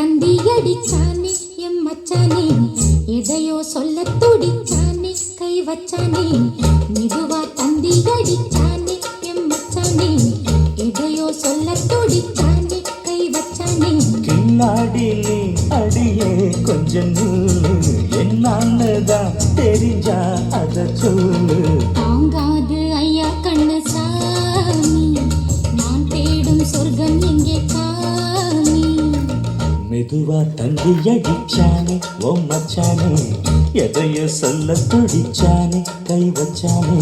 தந்தி அடிச்சானே M மச்சானே, எதையோ சொல்ல துடிச்சானே கை வச்சானே. மெதுவா தந்தி அடிச்சானே எம் மச்சானே, எதையோ சொல்ல துடிச்சானே கை வச்சானே. கில்லாடி நீ அடியே கொஞ்சம் என்னதான் தெரிஞ்சா அத சொல்லு. தாங்காது ஐயா கண்ணு சாமி, நான் தேடும் சொர்க்கம் எங்கே காமி. மெதுவா தந்தி அடிச்சானே ஓ மச்சானே, எதையோ சொல்ல துடிச்சானே கை வச்சானே.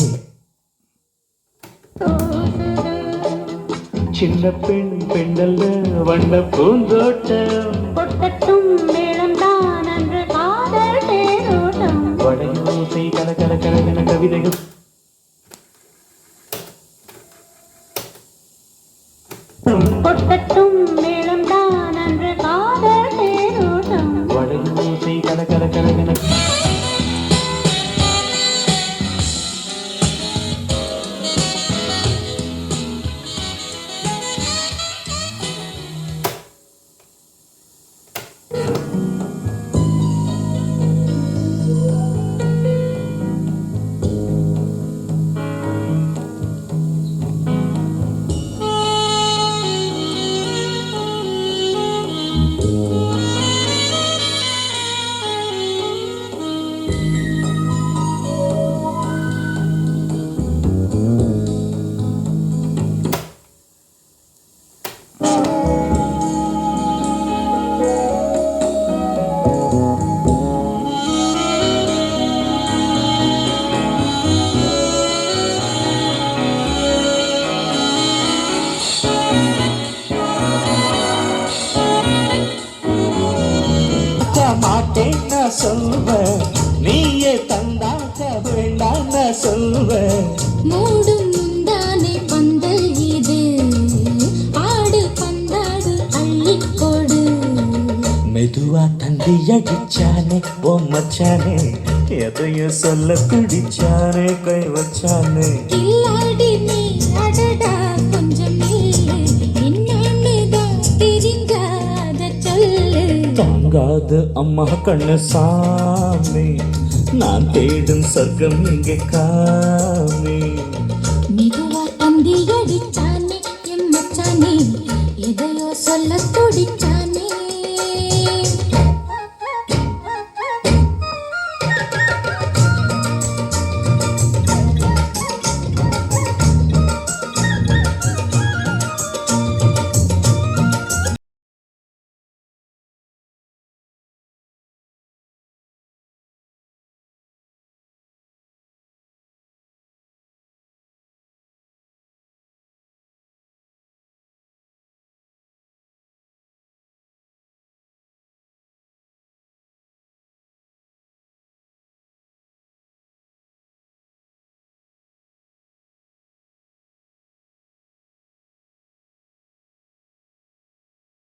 சின்ன பெண் பெண்ணல்ல வண்ண பூந்தோட்டம், கொட்டட்டும் மேளம்தான் அன்று காதல் தேரோட்டம். வடையோசை கல கல கலகன கவிதைகள் கொட்டட்டும் மேளம்தான் அன்று காதல் தேரோட்டம். வடையோசை கல கல கலகன. மாட்டேன் சொல்வேன், நீயே தந்தாக்க வேண்டாம் சொல்வேன். மூடும் முந்தானை பந்தல் இது, ஆடு பந்தாடு அள்ளிக்கொடு. மெதுவா தந்தி அடிச்சானே ஓ மச்சானே, எதையோ சொல்ல துடிச்சானே கை வச்சானே. கில்லாடி நீ அடடா கொஞ்சம் நில்லு, என்னன்னுதான் தெரிஞ்சாத சொல்லு. தாங்காது அம்மா கண்ணு சாமி, நான் தேடும் சொர்க்கம் எங்கே காமி. மெதுவா தந்தி அடிச்சானே எம் மச்சானே, எதையோ சொல்ல துடிச்சானே